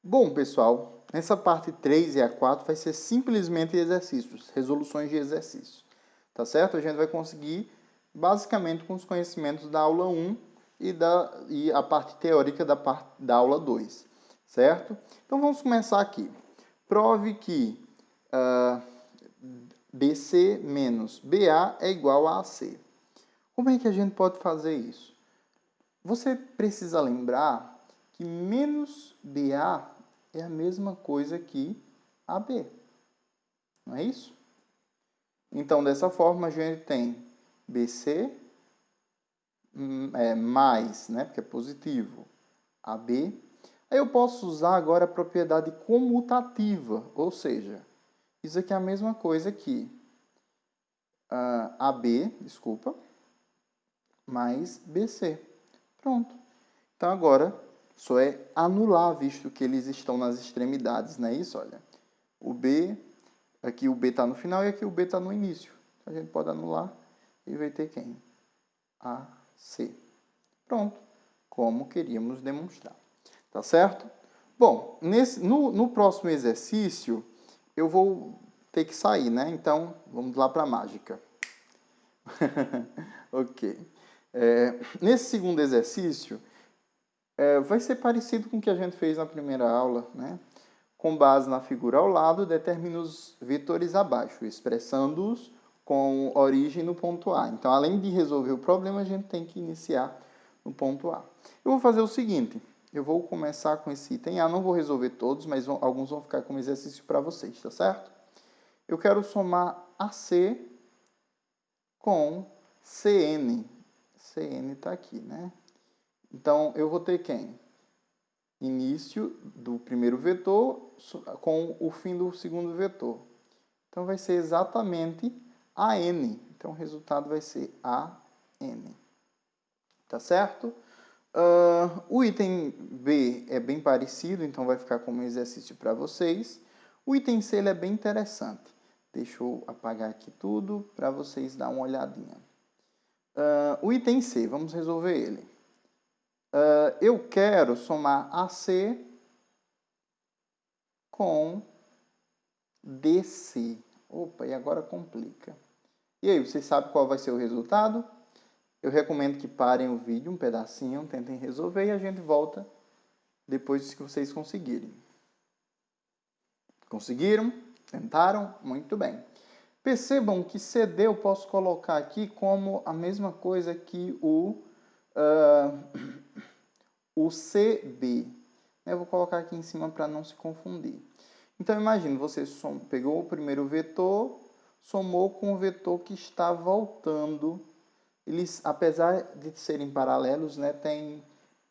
Bom, pessoal, nessa parte 3 e a 4 vai ser simplesmente exercícios, resoluções de exercícios, tá certo? A gente vai conseguir basicamente com os conhecimentos da aula 1 e a parte teórica da aula 2, certo? Então vamos começar aqui. Prove que BC menos BA é igual a AC. Como é que a gente pode fazer isso? Você precisa lembrar que menos BA é a mesma coisa que AB. Não é isso? Então, dessa forma, a gente tem BC mais, né, porque é positivo, AB. Aí eu posso usar agora a propriedade comutativa, ou seja, isso aqui é a mesma coisa que AB, desculpa, mais BC. Pronto. Então, agora, só é anular, visto que eles estão nas extremidades, não é isso? Olha, o B, aqui o B está no final e aqui o B está no início. A gente pode anular e vai ter quem? AC. Pronto, como queríamos demonstrar. Tá certo? Bom, no próximo exercício, eu vou ter que sair, né? Então, vamos lá para a mágica. Ok. Nesse segundo exercício, vai ser parecido com o que a gente fez na primeira aula, né? Com base na figura ao lado, determine os vetores abaixo, expressando-os com origem no ponto A. Então, além de resolver o problema, a gente tem que iniciar no ponto A. Eu vou fazer o seguinte, eu vou começar com esse item A, não vou resolver todos, mas alguns vão ficar como exercício para vocês, tá certo? Eu quero somar AC com CN. CN está aqui, né? Então, eu vou ter quem? Início do primeiro vetor com o fim do segundo vetor. Então, vai ser exatamente AN. Então, o resultado vai ser AN. Tá certo? O item B é bem parecido, então vai ficar como exercício para vocês. O item C ele é bem interessante. Deixa eu apagar aqui tudo para vocês dar uma olhadinha. O item C, vamos resolver ele. Eu quero somar AC com DC. Opa, e agora complica. E aí, vocês sabem qual vai ser o resultado? Eu recomendo que parem o vídeo um pedacinho, tentem resolver e a gente volta depois que vocês conseguirem. Conseguiram? Tentaram? Muito bem. Percebam que CD eu posso colocar aqui como a mesma coisa que o CB. Eu vou colocar aqui em cima para não se confundir. Então, imagine, você pegou o primeiro vetor, somou com o vetor que está voltando. Eles, apesar de serem paralelos, né, têm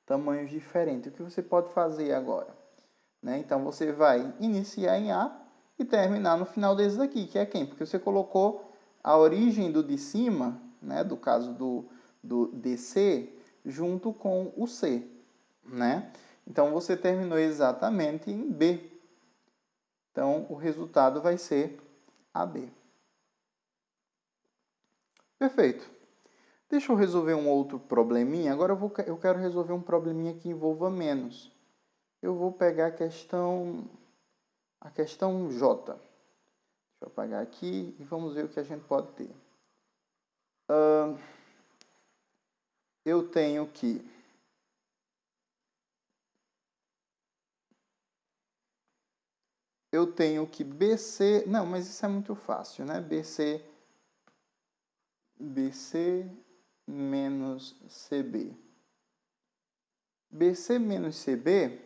tamanhos diferentes. O que você pode fazer agora? Né? Então, você vai iniciar em A e terminar no final desse daqui, que é quem? Porque você colocou a origem do de cima, né, do caso do DC, junto com o C. Né? Então, você terminou exatamente em B. Então, o resultado vai ser AB. Perfeito. Deixa eu resolver um outro probleminha. Agora eu quero resolver um probleminha que envolva menos. Eu vou pegar a questão J. Deixa eu apagar aqui e vamos ver o que a gente pode ter. Eu tenho que BC... Não, mas isso é muito fácil, né? BC menos CB. BC menos CB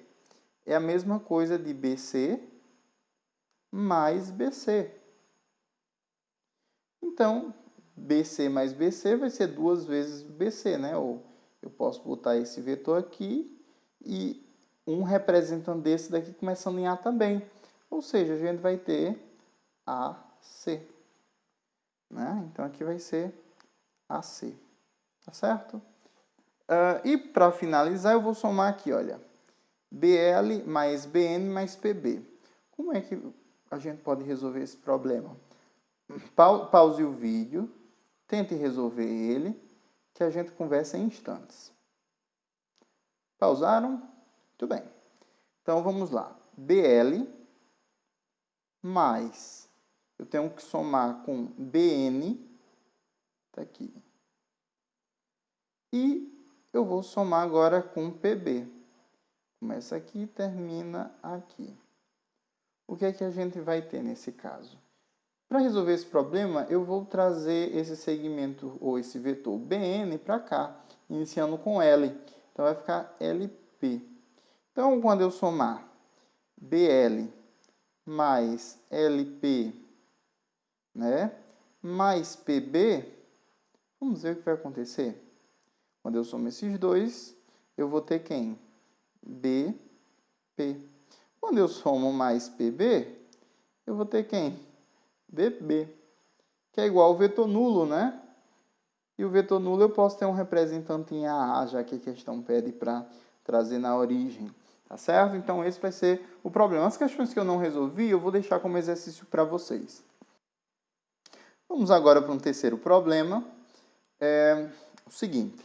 é a mesma coisa de BC mais BC. Então, BC mais BC vai ser 2 vezes BC, né? Ou eu posso botar esse vetor aqui e um representando desse daqui começando em A também. Ou seja, a gente vai ter AC. Né? Então, aqui vai ser AC. Tá certo? E para finalizar, eu vou somar aqui, olha. BL mais BN mais PB. Como é que a gente pode resolver esse problema? Pause o vídeo, tente resolver ele, que a gente conversa em instantes. Pausaram? Muito bem. Então, vamos lá. BL mais, eu tenho que somar com BN, tá aqui. E eu vou somar agora com PB. Começa aqui e termina aqui. O que é que a gente vai ter nesse caso? Para resolver esse problema, eu vou trazer esse segmento ou esse vetor BN para cá, iniciando com L. Então, vai ficar LP. Então, quando eu somar BL mais LP, né, mais PB, vamos ver o que vai acontecer. Quando eu somo esses dois, eu vou ter quem? BP. Quando eu somo mais PB, eu vou ter quem? BB. Que é igual ao vetor nulo, né? E o vetor nulo eu posso ter um representante em AA, já que a questão pede para trazer na origem. Tá certo? Então, esse vai ser o problema. As questões que eu não resolvi, eu vou deixar como exercício para vocês. Vamos agora para um terceiro problema. É o seguinte.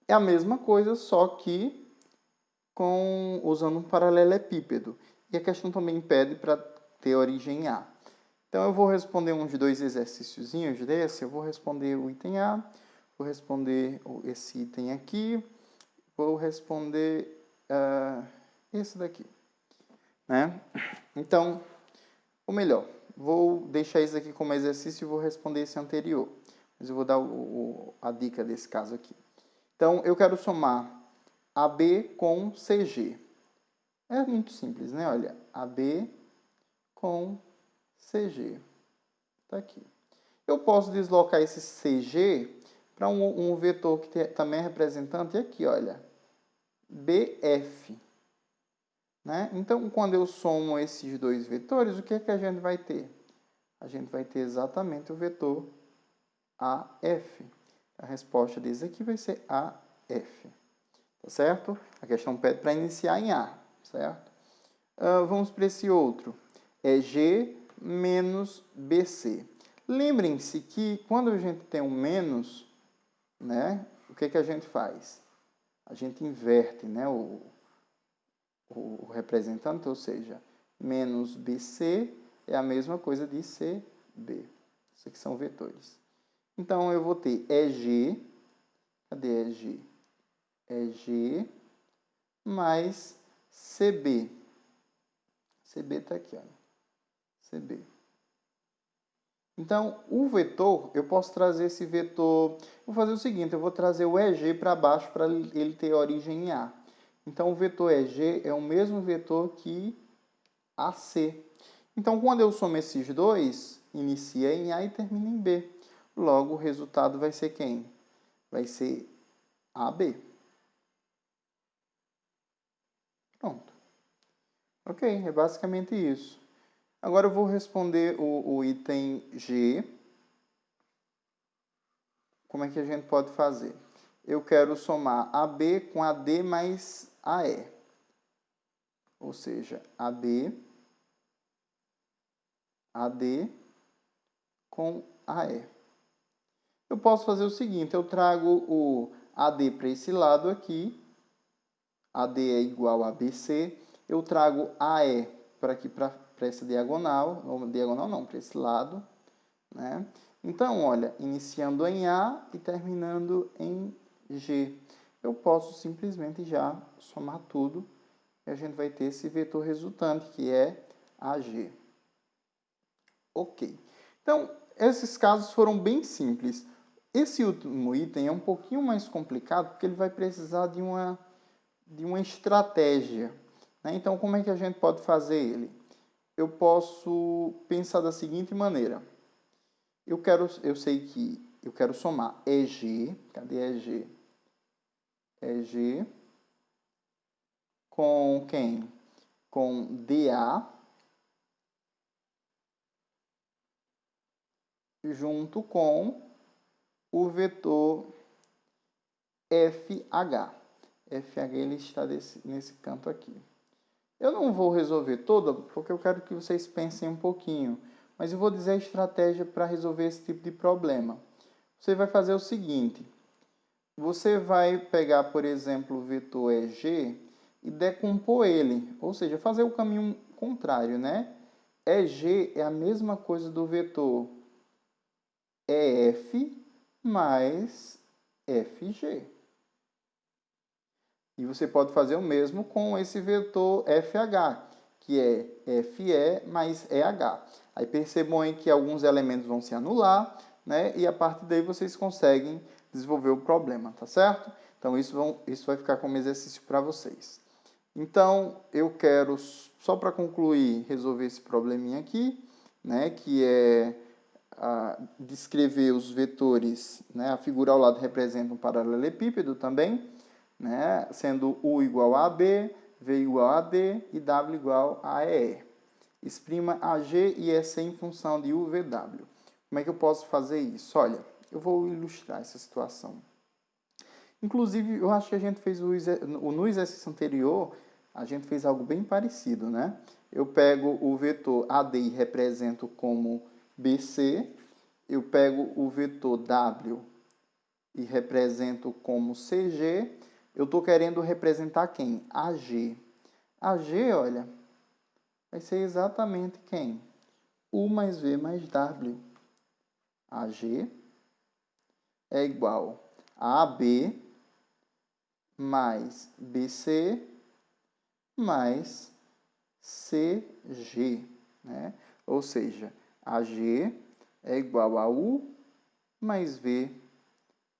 É a mesma coisa, só que usando um paralelepípedo. E a questão também pede para ter origem em A. Então, eu vou responder uns dois exercíciozinhos desse. Eu vou responder o item A, vou responder esse item aqui, vou responder esse daqui. Né? Então, ou melhor, vou deixar isso aqui como exercício e vou responder esse anterior. Mas eu vou dar a dica desse caso aqui. Então, eu quero somar AB com CG. É muito simples, né? Olha, AB com CG. Está aqui. Eu posso deslocar esse CG para um vetor que também é representante aqui, olha. BF. Né? Então, quando eu somo esses dois vetores, o que é que a gente vai ter? A gente vai ter exatamente o vetor AF. A resposta desse aqui vai ser AF. Tá certo? A questão pede para iniciar em A, certo? Vamos para esse outro. É G menos BC. Lembrem-se que quando a gente tem um menos, né, o que a gente faz? A gente inverte, né, o representante, ou seja, menos BC é a mesma coisa de CB. Isso aqui são vetores. Então, eu vou ter EG, cadê EG? EG mais CB. CB está aqui, olha. CB. Então, o vetor, eu posso trazer esse vetor... Vou fazer o seguinte, eu vou trazer o EG para baixo para ele ter origem em A. Então, o vetor EG é o mesmo vetor que AC. Então, quando eu somo esses dois, inicia em A e termina em B. Logo, o resultado vai ser quem? Vai ser AB. Pronto. Ok, é basicamente isso. Agora eu vou responder o item G. Como é que a gente pode fazer? Eu quero somar AB com AD mais AE. Ou seja, AB, AD com AE. Eu posso fazer o seguinte, eu trago o AD para esse lado aqui. AD é igual a BC. Eu trago AE para aqui, para essa diagonal. Ou diagonal não, para esse lado. Né? Então, olha, iniciando em A e terminando em G. Eu posso simplesmente já somar tudo e a gente vai ter esse vetor resultante, que é AG. Ok. Então, esses casos foram bem simples. Esse último item é um pouquinho mais complicado, porque ele vai precisar de uma estratégia. Né? Então, como é que a gente pode fazer ele? Eu posso pensar da seguinte maneira. Eu sei que eu quero somar EG, cadê EG? EG com quem? Com DA junto com o vetor FH. FH ele está nesse canto aqui. Eu não vou resolver toda, porque eu quero que vocês pensem um pouquinho, mas eu vou dizer a estratégia para resolver esse tipo de problema. Você vai fazer o seguinte, você vai pegar, por exemplo, o vetor EG e decompor ele, ou seja, fazer o caminho contrário, né? EG é a mesma coisa do vetor EF mais FG. E você pode fazer o mesmo com esse vetor FH, que é FE mais EH. Aí percebam aí que alguns elementos vão se anular, né? E a partir daí vocês conseguem desenvolver o problema, tá certo? Então isso vai ficar como exercício para vocês. Então eu quero, só para concluir, resolver esse probleminha aqui, né? Que é descrever os vetores, né? A figura ao lado representa um paralelepípedo também, né? Sendo U igual a AB, V igual a AD e W igual a EE. Exprima AG e EC em função de UVW. Como é que eu posso fazer isso? Olha, eu vou ilustrar essa situação. Inclusive, eu acho que a gente fez no exercício anterior, a gente fez algo bem parecido, né? Eu pego o vetor AD e represento como BC, eu pego o vetor W e represento como CG, eu estou querendo representar quem? AG. AG, olha, vai ser exatamente quem? U mais V mais W. AG é igual a AB mais BC mais CG, né? Ou seja, AG é igual a U mais V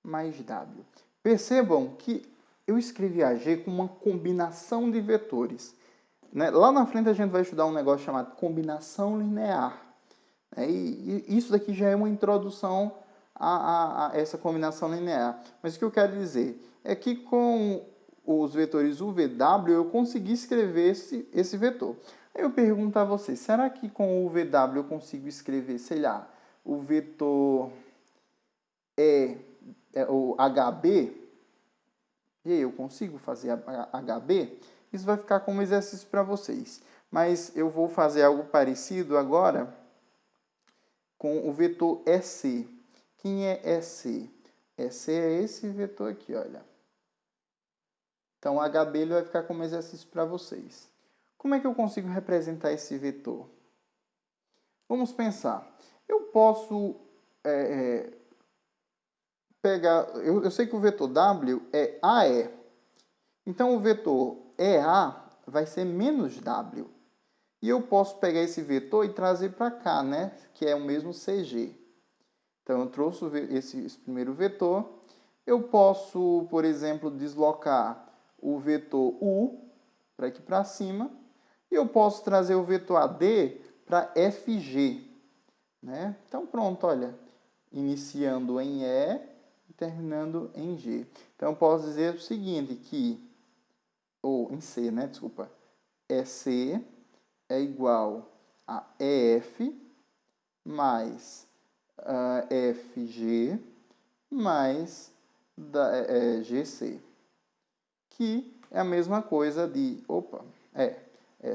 mais W. Percebam que eu escrevi AG com uma combinação de vetores. Né? Lá na frente a gente vai estudar um negócio chamado combinação linear. Né? E isso daqui já é uma introdução a essa combinação linear. Mas o que eu quero dizer é que com os vetores UVW eu consegui escrever esse vetor. Aí eu pergunto a vocês, será que com o UVW eu consigo escrever, sei lá, o vetor o HB? E aí, eu consigo fazer HB? Isso vai ficar como exercício para vocês. Mas eu vou fazer algo parecido agora com o vetor EC. Quem é EC? EC é esse vetor aqui, olha. Então, o HB ele vai ficar como exercício para vocês. Como é que eu consigo representar esse vetor? Vamos pensar. Eu posso pegar... Eu sei que o vetor W é AE. Então, o vetor EA vai ser menos W. E eu posso pegar esse vetor e trazer para cá, né? Que é o mesmo CG. Então, eu trouxe esse primeiro vetor. Eu posso, por exemplo, deslocar o vetor U para aqui para cima. E eu posso trazer o vetor AD para FG. Né? Então, pronto, olha. Iniciando em E e terminando em G. Então, eu posso dizer o seguinte, que... Ou em C, né? Desculpa. EC é igual a EF mais FG mais GC, que é a mesma coisa de,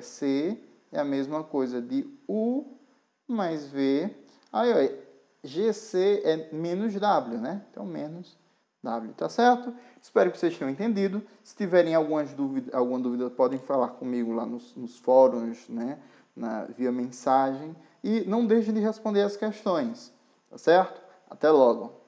C é a mesma coisa de U mais V, aí ó, GC é menos W, né? Então, menos W, tá certo? Espero que vocês tenham entendido. Se tiverem alguma dúvida, podem falar comigo lá nos fóruns, né? Via mensagem. E não deixem de responder as questões, tá certo? Até logo!